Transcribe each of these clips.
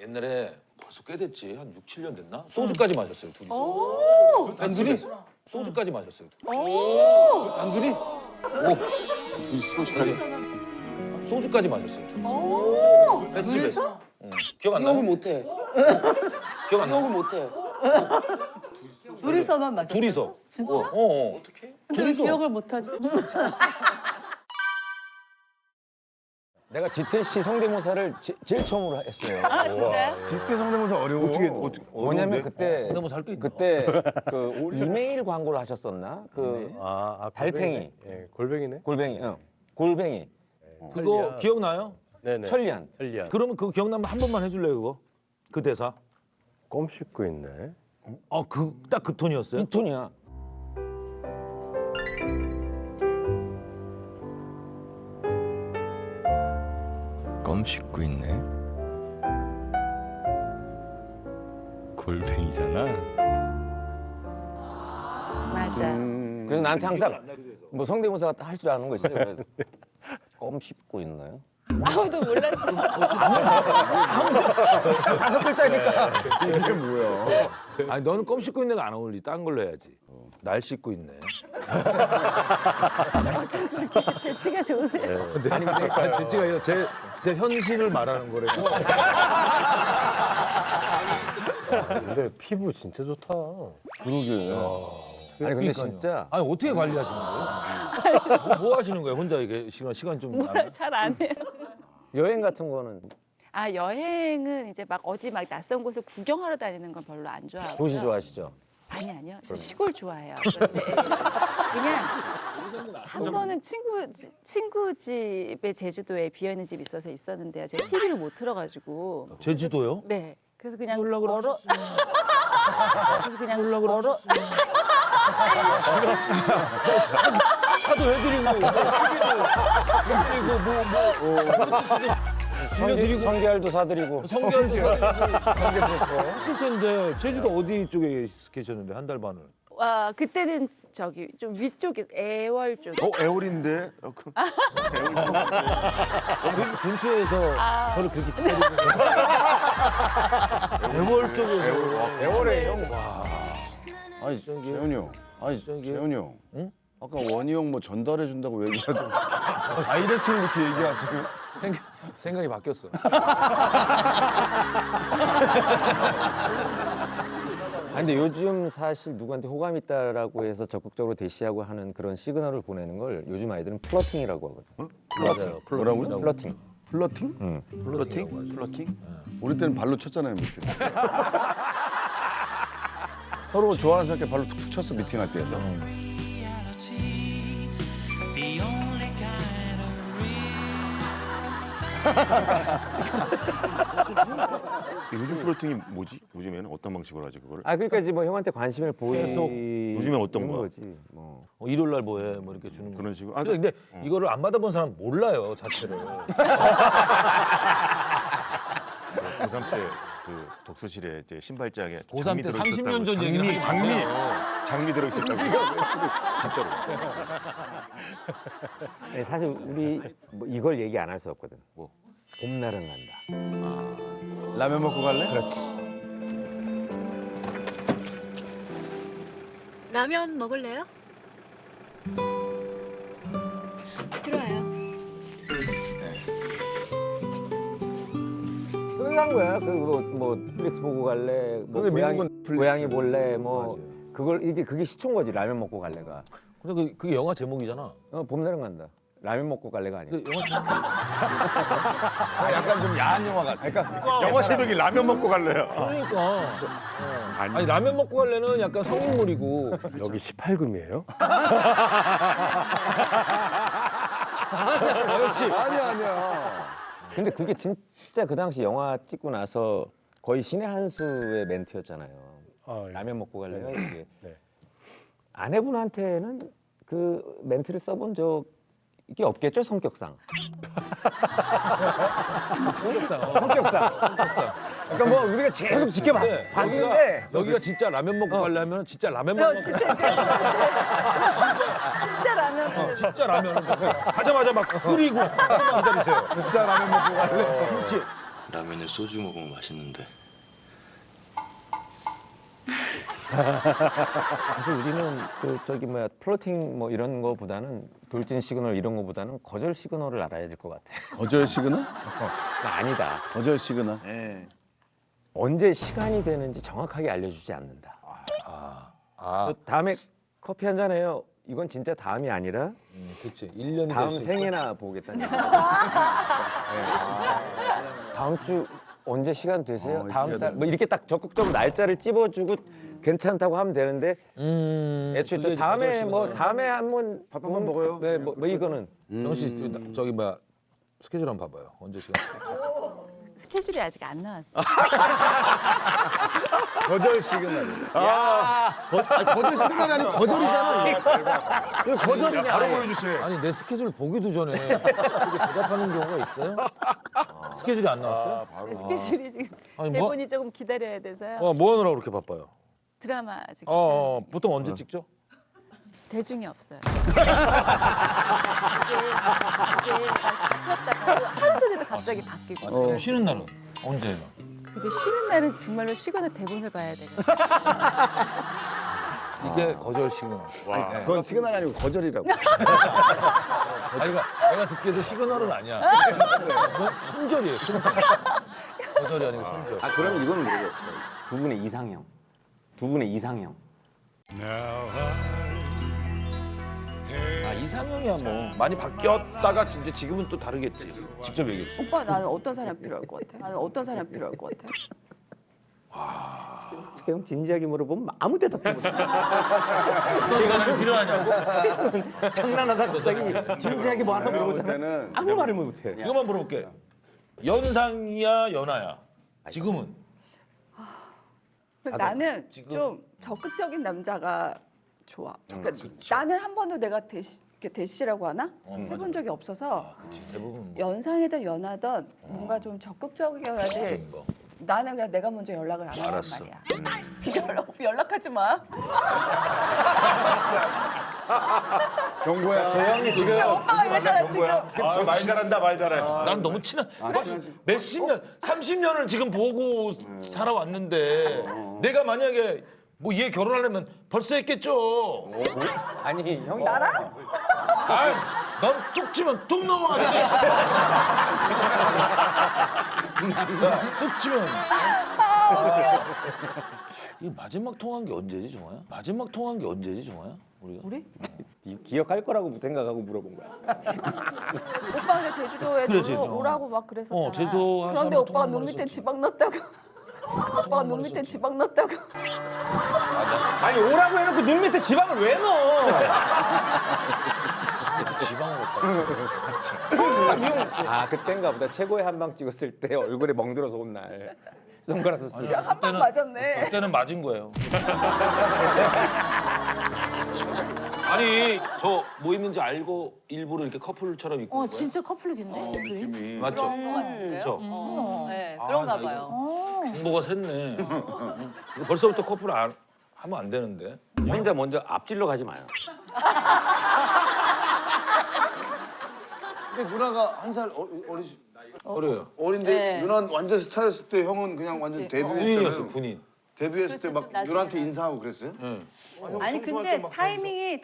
옛날에 벌써 꽤 됐지. 한 6, 7년 됐나? 소주까지 마셨어요, 둘이서. 단둘이? 소주까지 마셨어요. 단둘이? 소주까지? 소주까지 마셨어요, 둘이서. 횟집에서. 기억 안 나요? 기억을 못해. 기억 안 나요? 기억을 못해. 둘이서만 마셨어. 둘이서. 진짜? 어떻게? 근데 왜 기억을 못하지? 내가 지태 씨 성대모사를 제일 처음으로 했어요. 아 진짜요? 뒷대 성대모사 어려워. 어떻게 뭐냐면 그때 성대모사 할게 있나? 그때 그 이메일 광고를 하셨었나? 그 달팽이. 예, 골뱅이네. 골뱅이. 골뱅이. 그거 기억나요? 네네. 천리안. 천리안. 그러면 그거 기억나면 한 번만 해줄래요, 그거? 그 대사. 껌 씹고 있네. 딱 그 톤이었어요? 이 톤이야. 껌 씹고 있네. 골뱅이잖아. 맞아. 그래서 나한테 항상 뭐 성대모사 할 줄 아는 거 있어요. 그래서 껌 씹고 있나요? 아무도 몰랐죠. 다섯 글자니까. 이게 뭐야? 아니 너는 껌 씹고 있는 거 안 어울리지. 딴 걸로 해야지. 날 씹고 있네. 어쩜 그렇게 재치가 좋으세요? 아니 근데 재치가 아니라 제 현실을 말하는 거래. 근데 피부 진짜 좋다. 그러게. 아니 근데 진짜 아니 어떻게 관리하시는 거예요? 뭐 하시는 거예요? 혼자 이게 시간 좀 나면? 잘 안 해요. 여행 같은 거는 아 여행은 이제 막 어디 막 낯선 곳을 구경하러 다니는 건 별로 안 좋아하고. 도시 좋아하시죠? 아니요. 저 시골 좋아해요. 그런데 그냥 한 번은 친구 집에 제주도에 비어 있는 집이 있어서 있었는데요. 제가 TV를 못 틀어가지고. 제주도요? 네. 그래서 그냥 연락을 그래서 그냥 연락을 차도 해드리고 빌려드리고 성게알도 사드리고. 성게알도 사드리고 했을 텐데 제주도 어디 쪽에 계셨는데 한 달 반을? 와 그때는 저기 좀 위쪽에 애월 쪽. 애월인데? 근처에서 저를 그렇게 기다리는 애월 쪽에서 애월에 형. 아니 재현이 형. 아니 재현이 형. 응? 아까 원희 형 뭐 전달해 준다고 얘기하던 다이렉트로 이렇게 얘기하시고. 생각이 바뀌었어. 아니 근데 요즘 사실 누구한테 호감 있다라고 해서 적극적으로 대시하고 하는 그런 시그널을 보내는 걸 요즘 아이들은 플러팅이라고 하거든. 맞아요. 뭐라고요? 플러팅. 플러팅? 응. 플러팅? 플러팅? 우리 때는 발로 쳤잖아요, 미팅. 서로 좋아하는 사람께 발로 툭툭 쳤어, 미팅할 때. 요즘 플러팅이 뭐지? 요즘에는 어떤 방식으로 하지 그거를? 아 그러니까 이제 뭐 형한테 관심을 계속 요즘에 어떤 거야? 거지. 뭐. 일요일 날 뭐해? 뭐 이렇게 주는 거. 그런 식으로. 근데 이거를 안 받아본 사람 몰라요 자체를. 고3 때 그 독서실에 이제 신발장에 고3 때 장미 30년 전 들어있었다고. 얘기를 하지 마세요. 장미 들어있었다고. 진짜로. 아니, 사실 우리 뭐 이걸 얘기 안 할 수 없거든. 뭐? 봄날은 간다. 라면 먹고 갈래? 그렇지. 라면 먹을래요? 들어와요. 끝난 거야. 그거 뭐 넷플릭스 보고 갈래. 뭐 그게 고양이, 미국은 넷플릭스. 고양이 볼래. 뭐 맞아요. 그게 시초인 거지. 라면 먹고 갈래가. 근데 그게 영화 제목이잖아. 봄날은 간다. 라면 먹고 갈래가 아니야. 근데 영화 아, 약간 좀 야한 영화 같아. 영화 새벽에 라면 먹고 갈래요. 그러니까. 아니, 아니 라면 먹고 갈래는 약간 성인물이고. 여기 18금이에요? 역시. 아니야. 근데 그게 진짜 그 당시 영화 찍고 나서 거의 신의 한 수의 멘트였잖아요. 아, 예. 라면 먹고 갈래요? 이게. 네. 아내분한테는 그 멘트를 써본 적이 없겠죠? 성격상. 성격상. 성격상. 그러니까 뭐 우리가 계속 지켜봤는데 여기가 진짜 라면 먹고 갈래 하면 진짜 라면만 먹고 진짜 라면. 진짜 라면은 가자마자 막 끓이고 기다리세요. 진짜 라면 먹고 갈래? 김치. 라면에 소주 먹으면 맛있는데. 사실 우리는 그 저기 뭐야 플로팅 뭐 이런 거보다는 돌진 시그널 이런 거보다는 거절 시그널을 알아야 될 것 같아. 거절 시그널? 아니다. 거절 시그널. 예. 언제 시간이 되는지 정확하게 알려주지 않는다. 저 다음에 커피 한 잔 해요. 이건 진짜 다음이 아니라 그렇지. 1년이 다음 될수 생애나 보겠다는 얘기. 다음 주 언제 시간 되세요? 다음 달 뭐 이렇게 딱 적극적으로 날짜를 찝어주고 괜찮다고 하면 되는데 애초에 또 다음에 뭐 다음에 한번 밥 한번 먹어요. 네, 뭐 이거는 정우 씨 저기 뭐야 스케줄 한번 봐봐요. 언제 시간? 스케줄이 아직 안 나왔어요. 거절 시그널. 거절 시그널이 아니고 거절이잖아. 이거 거절이냐? 바로 보여주세요. 아니 내 스케줄 보기도 전에 이렇게 대답하는 경우가 있어요? 스케줄이 안 나왔어요? 스케줄이 지금 아니, 뭐- 대본이 조금 기다려야 돼서요. 뭐 하느라고 그렇게 바빠요? 드라마 지금 보통 언제 찍죠? 대중이 없어요. 이게 잡혔다가 하루 전에도 갑자기 바뀌고. 쉬는 날은 언제예요? 근데 쉬는 날은 정말로 쉬거나 대본을 봐야 되거든요. 이게 거절 시그널. 네. 그건 시그널이 아니고 거절이라고. 아니, 내가 듣기에도 시그널은 아니야. 그건 손절이에요. 손절. 거절이 아니고 손절. 아 그러면 이거는 모르겠어요. 두 분의 이상형. 두 분의 이상형. 아 이상형이야 뭐 많이 바뀌었다가 진짜 지금은 또 다르겠지. 직접 얘기해 주세요. 오빠 나는 어떤 사람이 필요할 것 같아? 나는 어떤 사람이 필요할 것 같아? 형 진지하게 물어보면 아무 대답도 못해. 어떤 사람이 필요하냐고? 장난하다 갑자기 진지하게 뭐 하나 내가 볼 물어보잖아. 때는 아무 말을 못해. 이것만 물어볼게. 연상이야 연하야? 지금은? 나는 좀 적극적인 남자가 좋아. 그러니까 나는 한 번도 내가 대시라고 하나? 해본 적이 없어서 대부분 뭐 연상이든 연하든 뭔가 좀 적극적이어야지. 적인 거. 나는 그냥 내가 먼저 연락을 안 한단 알았어. 말이야. 연락하지 마. 경고야. 저 형이 지금 오빠가 이랬잖아 지금. 말 잘한다 말 잘해. 난 너무 친한 몇십 년, 30년을 지금 보고 살아왔는데 내가 만약에 뭐 얘 결혼하려면 벌써 했겠죠. 아니 형이 나랑? 아이, 난툭 치면 툭 넘어가지. 툭 치면. 이 마지막 통화한 게 언제지, 정화야? 마지막 통화한 게 언제지, 정화야? 우리가? 우리? 기억할 거라고 생각하고 물어본 거야. 오빠가 제주도에도 그래, 제주도. 오라고 막 그랬었잖아. 제주도 한 그런데 사람하고 오빠가 통화만 눈 밑에 했었지. 지방 넣었다고. 오빠가 눈 밑에 지방 넣었다고. 아니 오라고 해놓고 눈 밑에 지방을 왜 넣어? 지방을 아 그땐가 보다 최고의 한방 찍었을 때 얼굴에 멍들어서 온 날. 선글라스 쓰고. 한 방 맞았네. 그때는 맞은 거예요. 아니 저 뭐 입는지 알고 일부러 이렇게 커플처럼 입고. 진짜 커플룩인데? 느낌이. 맞죠? 그렇죠. 네, 그런가 봐요. 정보가 샜네. 이거 벌써부터 커플 하면 안 되는데. 혼자 먼저 앞질러 가지 마요. 근데 누나가 한 살 그래요. 어린데 네. 누나는 완전 스타였을 때 형은 그냥 완전 군인이었어 데뷔했잖아요. 군인. 데뷔했을 때 막 나중에. 누나한테 인사하고 그랬어요? 아니 근데 타이밍이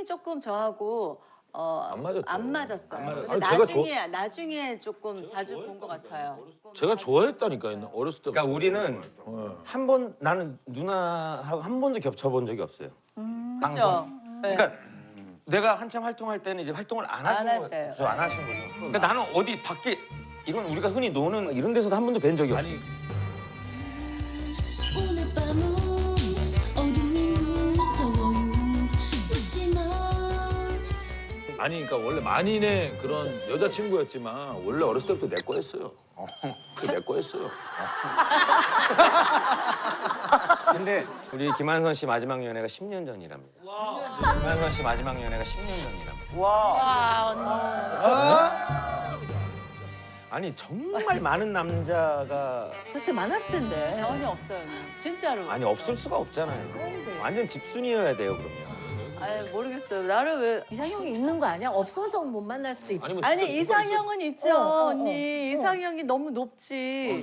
조금 저하고 안 맞았죠. 안 맞았어요. 안 맞았어요. 근데 아니, 제가 나중에 조금 자주 본 것 같아요. 제가 좋아했다니까요. 어렸을 때. 그러니까 우리는 한 번 나는 누나하고 한 번도 겹쳐본 적이 없어요. 그렇죠. 그러니까 내가 한참 활동할 때는 이제 활동을 안 하신 할 거예요. 때요. 안 하신 거죠. 그러니까 나는 어디 밖에 이런 우리가 흔히 노는 이런 데서도 한 번도 뵌 적이 없어요. 아니 오늘 밤은 어둠이 무서워요. 웃지마. 아니 그러니까 원래 만인의 그런 여자친구였지만 원래 어렸을 때부터 내 거였어요. 내 거였어요. 근데 우리 김한선 씨 마지막 연애가 10년 전이랍니다. 김한선 씨 마지막 연애가 10년 전이랍니다. 아니 정말 많은 남자가 글쎄 많았을 텐데. 전혀 없어요. 진짜로. 아니 없을 수가 없잖아요. 완전 집순이여야 돼요 그러면. 아니 모르겠어요. 나를 왜 이상형이 있는 거 아니야? 없어서 못 만날 수도 있다. 아니면 아니 진짜 누가 이상형은 있죠 언니. 이상형이 너무 높지.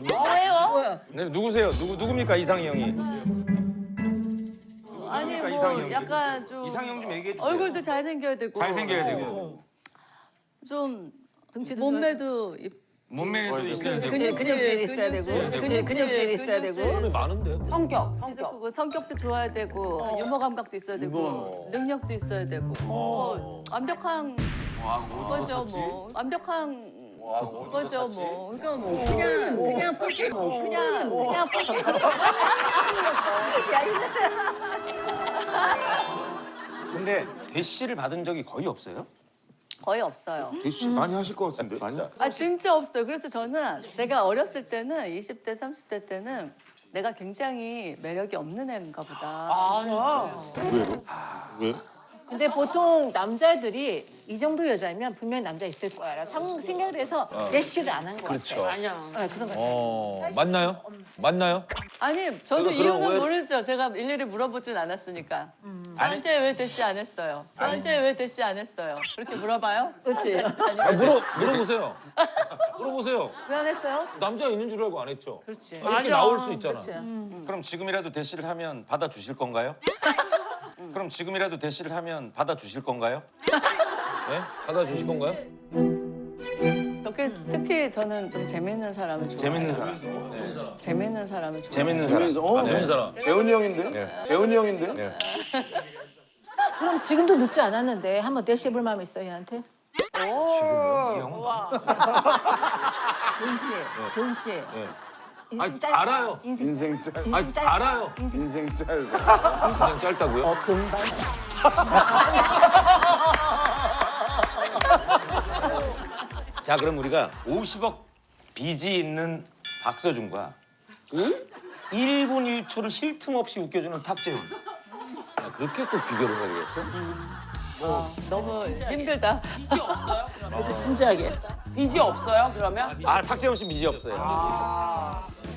왜요? 네, 누구세요? 누굽니까 이상희 형이? 아니 뭐 이상형이. 약간 좀 이상형 좀 얘기해 주세요. 얼굴도 잘생겨야 되고 잘생겨야 되고 좀 등치도 몸매도 몸매도 있어야 되고. 근육질 있어야 되고. 근육질 있어야 되고. 사람이 많은데. 성격. 성격도 좋아야 되고 유머 감각도 있어야 되고 능력도 있어야 되고 뭐 완벽한 거죠 뭐 완벽한 거죠 뭐 그러니까 뭐 그냥 포기 근데 대시를 받은 적이 거의 없어요? 거의 없어요. 대시 많이 하실 것 같은데. 많이? 아 진짜 없어요. 그래서 저는 제가 어렸을 때는 20대 30대 때는 내가 굉장히 매력이 없는 애인가 보다. 왜요? 왜? 근데 보통 남자들이 이 정도 여자면 분명히 남자 있을 거야. 생각을 해서 대시를 안 한 거 같아. 아니야. 그런 거. 맞나요? 맞나요? 아니 저도 내가 그런 이유는 오해- 모르죠. 제가 일일이 물어보진 않았으니까. 저한테 왜 대시 안 했어요? 저한테 왜 대시 안 했어요? 그렇게 물어봐요? 그렇지. 아, 물어보세요. 물어보세요. 왜 안 했어요? 남자 있는 줄 알고 안 했죠. 그렇지. 아, 이렇게 나올 수 있잖아. 그렇지. 그럼 지금이라도 대시를 하면 받아주실 건가요? 그럼 지금이라도 대시를 하면 받아주실 건가요? 네? 받아주실 건가요? 특히 저는 좀 재밌는 사람을 좋아해요. 재밌는 사람. 재밌는 사람을 좋아해요. 재밌는 사람. 재밌는 사람. 재훈이 형인데? 재훈이 형인데? 네. 그럼 지금도 늦지 않았는데 한번 대시해볼 마음 있어요, 얘한테? 재훈 씨. 인생 짧 알아요. 인생 짧. 인생 짧. 알아요. 인생 짧아. 그냥 짧다고요? 금방. 자 그럼 우리가 50억 빚이 있는 박서준과 1분 1초를 쉴 틈 없이 웃겨주는 탁재훈. 야, 그렇게 꼭 비교를 해야 되겠어? 너무 힘들다. 그래도 진지하게. 빚이 없어요 그러면? 아 탁재훈 씨 빚이 없어요.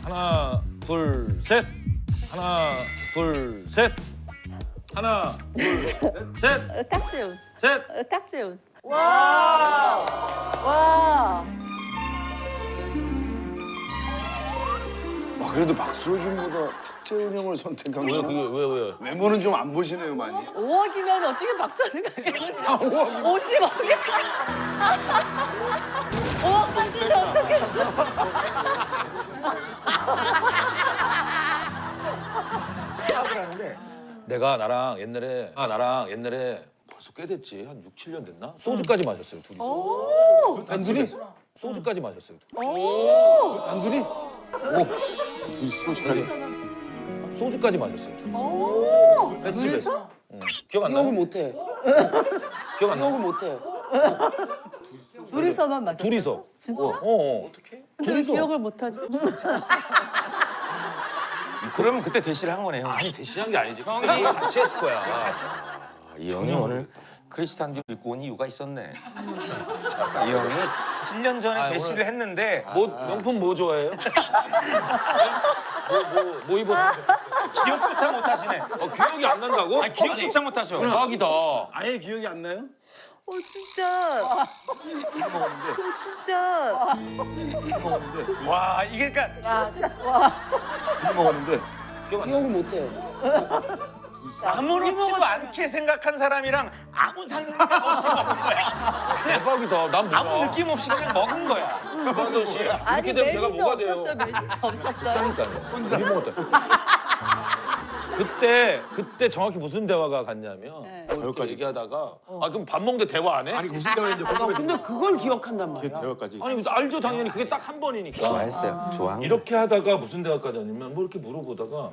하나, 둘, 셋. 하나, 둘, 셋. 하나, 둘, 셋. 딱지훈. 셋. 딱지훈. 와. 와, 그래도 박서준보다 탁재훈 형을 선택한 왜 거. 그게 왜? 외모는 좀 안 보시네요, 많이. 5억이면 어떻게 박사를 가겠냐? 아, 5억이면. 50억이야. 5억 가지고 어떻게 사업을 하는데 내가 나랑 옛날에 벌써 꽤 됐지. 한 6, 7년 됐나? 소주까지 마셨어요, 둘이서. 단둘이? 소주까지 마셨어요. 둘이. 단둘이? 소주까지. 소주까지 마셨어요. 둘이. 횟집에서. 기억 안 나요? 못해. 기억 안 나요? 못해. 둘이서만 마셨어. 둘이서. 진짜? 어떻게? 근데 왜 기억을 못하지? 그러면 그때 대시를 한 거네요. 아니 대시한 게 아니지. 형이 같이 했을 거야. 이 형이 오늘 크리스탄 디올 입고 온 이유가 있었네. 이 형이 7년 전에 아, 대시를 오늘- 했는데 명품 뭐 좋아해요? 뭐 입었어요? 기억조차 못하시네. 기억이 안 난다고? 아니, 기억조차 못하셔. 대박이다. 아예 기억이 안 나요? 진짜. 진짜. 와 이게 그러니까 술 먹었는데. 기억 안 나요? 못해. 아무렇지도 않게 생각한 사람이랑 아무 상관 없이 먹은 거야. 대박이다. 난 몰라. 아무 느낌 없이 그냥 먹은 거야. 박선 씨. 아니 이렇게 되면 내가 매니저 뭐가 돼요? 없었어. 매니저 없었어요. 그러니까요. 우리 먹었다. 그때 정확히 무슨 대화가 갔냐면 네. 이렇게 얘기하다가 그럼 밥 먹는데 대화 안 해? 아니, 무슨 대화인지 궁금해서. 근데 그걸 기억한단 말이야. 대화까지. 아니 알죠 당연히 그게 딱 한 번이니까. 좋아했어요. 좋아한 거. 이렇게 하다가 무슨 대화까지 하냐면 뭐 이렇게 물어보다가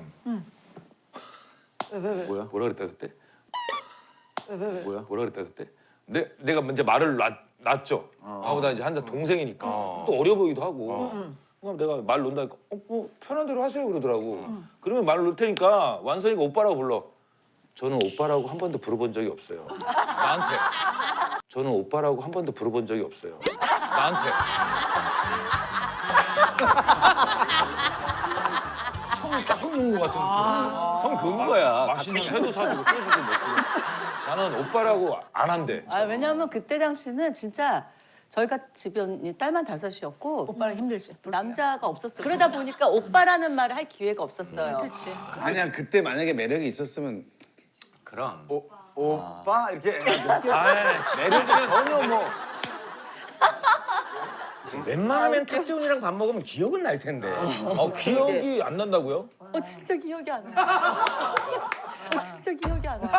뭐야? 뭐라 그랬다 그때? 뭐야? 뭐라 그랬다 그때? 내가 먼저 말을 놨죠. 아보다 이제 한 살 동생이니까 또 어려 보이기도 하고. 그럼 내가 말 놓는다니까 뭐 편한 대로 하세요 그러더라고. 그러면 말을 놓을 테니까 완선이가 오빠라고 불러. 저는 오빠라고 한 번도 부르본 적이 없어요. 나한테. 저는 오빠라고 한 번도 부르본 적이 없어요. 나한테. 성을 딱 긋는 것 같은 성 그은 거야. 맛있는 회도 사주고 소주도 먹고. 나는 오빠라고 안 한대. 아, 왜냐하면 그때 당시는 진짜 저희가 집이 딸만 5이었고 오빠랑 힘들지. 남자가 없었어요. 그러다 보니까 오빠라는 말을 할 기회가 없었어요. 그렇지. 아니야 그때 만약에 매력이 있었으면 그럼. 오빠 이렇게 매력은 전혀 뭐 웬만하면 탁재훈이랑 밥 먹으면 기억은 날 텐데. 기억이 안 난다고요? 진짜 기억이 안 나. 진짜 기억이 안 나.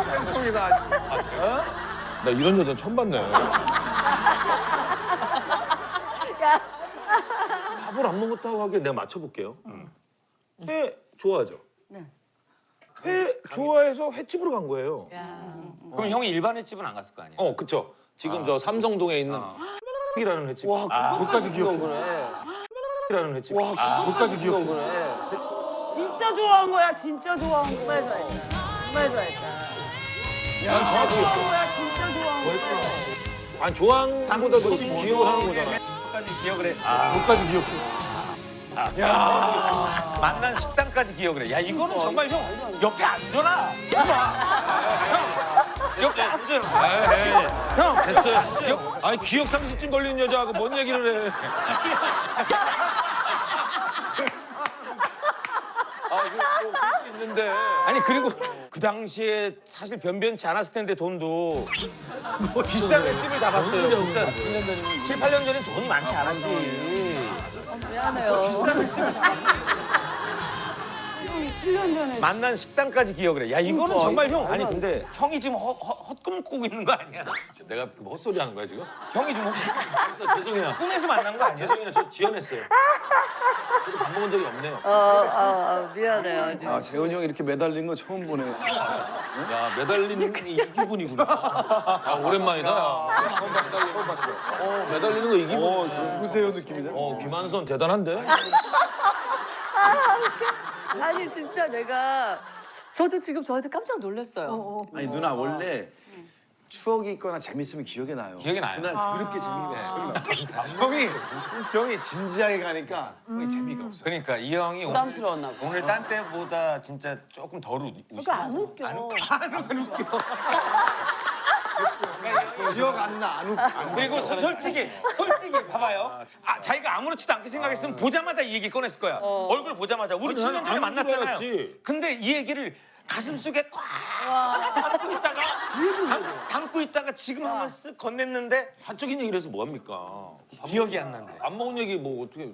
생통이다. 나 이런 여자 처음 봤네. 밥을 안 먹었다고 하기에 내가 맞춰볼게요. 회 좋아하죠? 네. 회 좋아해서 횟집으로 간 거예요. 그럼 형이 일반 횟집은 안 갔을 거 아니야? 그쵸. 지금 저 삼성동에 있는 이라는 횟집. 와, 그것까지 기억해. 이라는 횟집. 와, 그것까지 기억해. 진짜 좋아한 거야. 진짜 좋아한 거야. 정말 좋아했지. 정말 좋아했지. 난 정확히 기억해. 거야. 진짜 좋아한 거야. 아니, 좋아한보다도 기억을 하는 거잖아. 그것까지 기억을 해. 그것까지 기억해. 만난 식당까지 기억을 해. 야 이거는 정말 형 옆에 앉아라. 옆에 앉아요. 형, 됐어요. 아니, 기억 상실증 걸린 여자하고 뭔 얘기를 해. 그럴 수 있는데. 아니 그리고 그 당시에 사실 변변치 않았을 텐데 돈도 비싼 횟집을 다 봤어요. 비싼 7, 8년 전엔 돈이 많지 않았지. 미안해요. 형이 7년 전에 만난 식당까지 기억을 해. 야 이거는 정말 형 아니 근데 형이 지금 헛꿈 꾸고 있는 거 아니야? 내가 헛소리 하는 거야, 지금? 형이 지금 혹시 죄송해요. 꿈에서 만난 거 아니야? 죄송해요. 저 지어냈어요. 저도 밥 먹은 적이 없네요. 미안해요. 아 재훈이 형 이렇게 매달린 거 처음 보네. 야, 매달리는 게 이 기분이구나. 야, 오랜만이다. 야. 매달리는 거 이 기분. 누구세요 느낌이잖아. 김한선 대단한데? 아니 진짜 내가 저도 지금 저한테 깜짝 놀랐어요. 아니 누나 원래 추억이 있거나 재밌으면 기억이 나요. 기억이 나요. 그날 그렇게 재미가 없어. 형이 진지하게 가니까 형이 재미가 없어. 그러니까 이 형이 부담스러웠나 봐. 오늘 딴 때보다 진짜 조금 덜 웃으시죠. 그러니까 안 웃겨. 기억 안 나. 안 웃겨. 그리고 솔직히 봐봐요. 자기가 아무렇지도 않게 생각했으면 보자마자 이 얘기 꺼냈을 거야. 얼굴 보자마자 우리 아니, 7년 전에 나는 만났잖아요. 줄 알았지. 근데 이 얘기를 가슴 속에 꽉 담고 있다가 지금 한번 쓱 건넸는데 사적인 얘기를 해서 뭐합니까? 기억이 안 난대. 안 먹은 얘기 뭐 어떻게.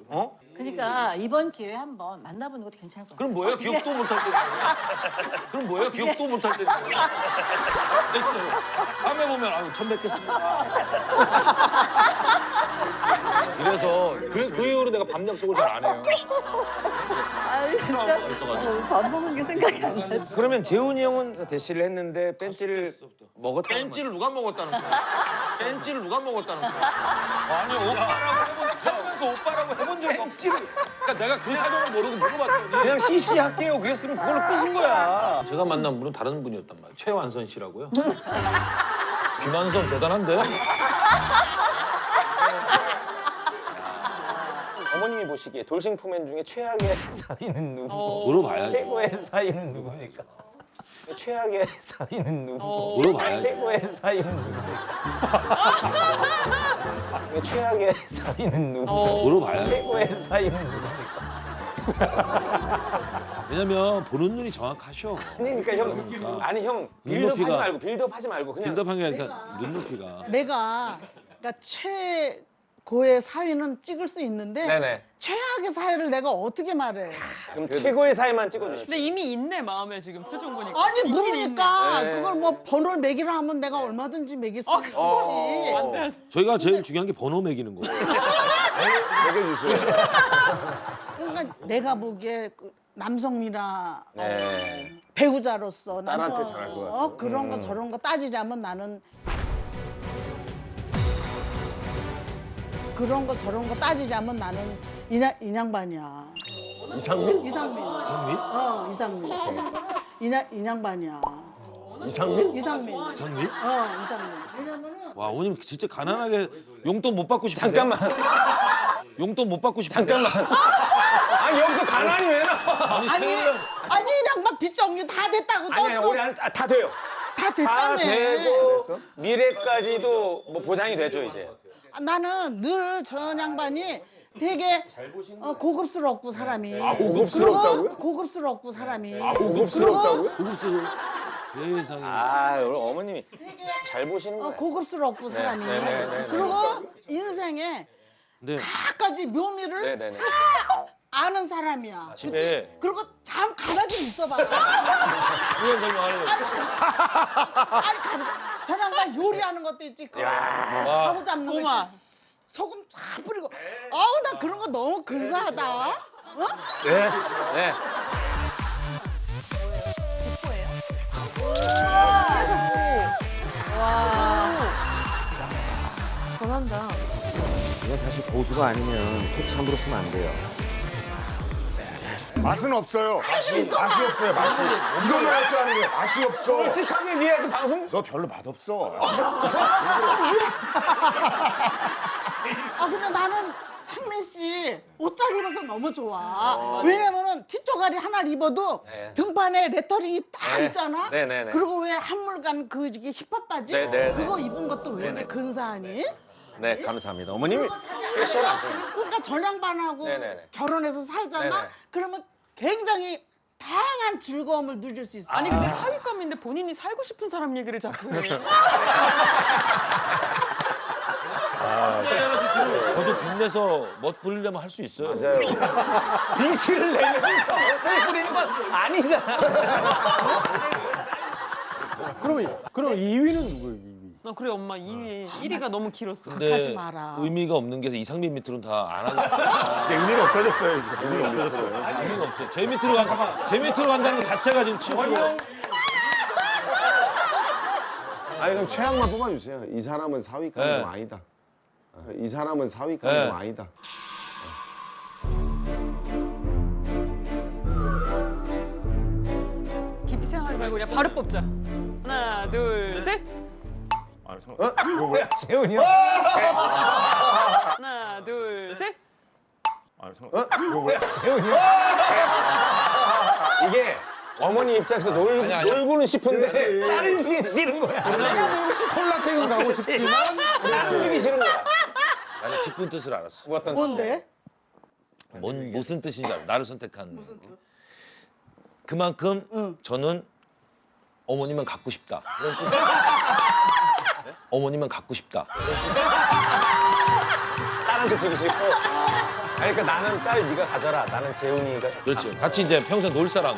그러니까 이번 기회에 한번 만나보는 것도 괜찮을 것 같아. 그럼 뭐예요? 기억도 못할 때. 그럼 뭐예요? 기억도 못할 때. 됐어요. 다음에 보면 아유 처음 뵙겠습니다. 이래서 그 이후로 내가 밤 약속을 잘 안 해요. 아니 진짜 밥 먹은 게 생각이 안 났어. 그러면 재훈이 형은 대시를 했는데 벤치를 먹었다. 뺀찌를 누가 먹었다는 거야? 뺀찌를 누가 먹었다는 거야? 아니 오빠라고 해본 적이 없지. 그러니까 내가 그 사정을 모르고 물어봤더니 그냥 CC 할게요. 그랬으면 그걸로 끝인 거야. 제가 만난 분은 다른 분이었단 말이에요. 최완선 씨라고요. 김완선 대단한데? 어머님이 보시기에 돌싱포맨 중에 최악의 사위는 누구? 물어봐야죠. 최고의 사위는 누굽니까? 최악의 사위는 누구? 물어봐야죠. 최고의 사위는 누굽니까? 최악의 사위는 누구? 물어봐야죠. 최고의 사위는 누굽니까? 왜냐면 보는 눈이 정확하셔. 아니 그러니까 형 아니 형 빌드업 하지 말고 빌드업 하지 말고 그냥 빌드업한 게 아니라 눈높이가. 내가 그러니까 최고의 사위는 찍을 수 있는데 네네. 최악의 사위를 내가 어떻게 말해? 그럼 최고의 사위만 찍어주십시오. 근데 이미 있네 마음에 지금 표정 보니까. 아니 모르니까 네. 그걸 뭐 번호를 매기라 하면 내가 얼마든지 매길 수 있는 거지. 저희가 제일 중요한 게 번호 매기는 거. 그러니까 내가 보기에 그 남성미나 네. 배우자로서 딸한테 잘할 것 남편으로서 그런 거 저런 거 따지자면 나는 그런 거 저런 거 따지자면 나는 인양반이야. 이상민? 이상민. 장미? 이상민. 인양반이야. 이상민? 이상민. 장미? 이상민. 왜냐면은 와 오늘 진짜 가난하게 용돈 못 받고 싶으세요? 잠깐만. 용돈 못 받고 싶으세요? 잠깐만. 아니 여기서 가난이 왜 나와? 아니 이랑 막 빚 정리 다 됐다고 아니 떠들고 우리 다 돼요. 다 다 됐다며. 되고 미래까지도 뭐 보장이 되죠 이제. 나는 늘 저 양반이 되게 고급스럽고 사람이. 고급스럽다고요? 고급스럽고 사람이. 고급스럽다고요? 세상에. 아 우리 어머님이 잘 보시는 거예요. 고급스럽고 사람이. 네. 그리고 인생에 네. 갖가지 묘미를 네네네. 아는 사람이야. 집에 그리고 잠 가만 좀 있어봐. 이런 설명하는 거. 아니 저 양반 요리하는 것도 있지. 가구 잡는 거 동화. 있지. 소금 쫙 뿌리고. 아우 나 그런 거 너무 근사하다. 어? 네. 네. 전한다. 이건 사실 고수가 아니면 토치 함부로 쓰면 안 돼요. 맛은 없어요. 맛이 없어요. 맛이. 이거만 할 줄 아는 게 맛이 없어. 솔직하게 얘기해야지 방송. 너 별로 맛없어. 아 근데 나는 상민 씨 옷잘 입어서 너무 좋아. 왜냐면은 티초가리 하나를 입어도 네. 등판에 레터링이 딱 네. 있잖아. 네네네. 그리고 왜 한물간 그 이게 힙합 바지 네네네. 그거 입은 것도 왜 이렇게 근사하니? 네 감사합니다. 어머님이 패션 아세요? 그러니까 전양반하고 네네네. 결혼해서 살잖아. 네네. 그러면 굉장히 다양한 즐거움을 누릴 수 있어. 아니 근데 사윗감인데 본인이 살고 싶은 사람 얘기를 자꾸 해. 저도 빚내서 멋 부리려면 할 수 있어요. 맞아요. 빈씨를 내면서 옷을 부리는 건 아니잖아. 그럼 2위는 누구예요? 2위? 나 그래 엄마 2위 1위가 너무 길었어. 근데 하지 마라. 의미가 없는 게 이상민 밑으로는 다 안 하니까. 근데 의미가 없어졌어요. 이제. 의미가 없어졌어요. 의미가 없어요. 제 밑으로 간다는 것 자체가 지금 치우치고. 아니 그럼 최악만 뽑아주세요. 이 사람은 4위감이 네. 아니다. 이 사람은 4위감이 네. 아니다. 깊이 생각하지 말고 그냥 바로 뽑자. 하나 둘 셋. 아, 상... 이거 뭐야? 재훈이 형. 하나 둘 셋. 아, 상... 이거 뭐야? 재훈이 형. 이게 어머니 입장에서 아니야. 놀고는 싶은데 딸을 주기 싫은 거야. 콜라텍은 가고 싶지만 딸을 주기 싫은 거야. 나는 깊은 뜻을 알았어. 어떤 뭔데? 무슨 뜻인지 알아. 나를 선택한. 그만큼 저는 어머니만 갖고 싶다. 이런 뜻. 네? 어머니만 갖고 싶다. 딸한테 주기 싫고. 아니 그러니까 나는 딸 네가 가져라. 나는 재훈이가 좋다. 그렇지. 같이 이제 평생 놀 사람.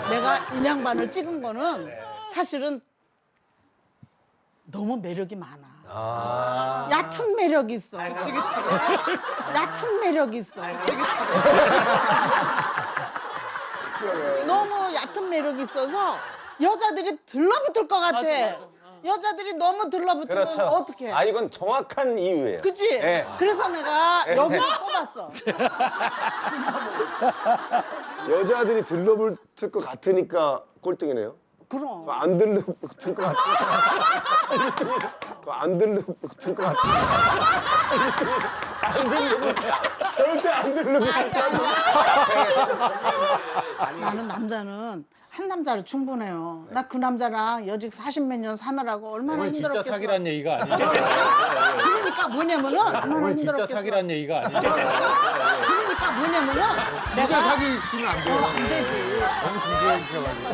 내가 이 양반을 찍은 거는 사실은 너무 매력이 많아. 얕은 매력이 있어. 그치. 얕은 매력이 있어. 그치. 너무 얕은 매력이 있어서 여자들이 들러붙을 것 같아. 여자들이 너무 들러붙으면 그렇죠. 어떡해. 아 이건 정확한 이유예요. 그치? 네. 그래서 내가 여기를 뽑았어. 여자들이 들러붙을 것 같으니까 꼴등이네요. 그럼. 안 들러붙을 것 같으니까. 안 들러붙을 것 같으니까. 안 들러붙을 절대 안 들러붙을 것 나는 남자는 한 남자로 충분해요. 나 그 남자랑 여직 40몇 년 사느라고 얼마나 이건 진짜 힘들었겠어. 사기란 얘기가 아니에요. 그러니까 뭐냐면은 얼마나 이건 진짜 힘들었겠어. 사기란 얘기가 아니에요. 그러니까 뭐냐면은 진짜 내가 사기 있으면 안 돼요. 안 되지. 너무 진지해 주셔가지고.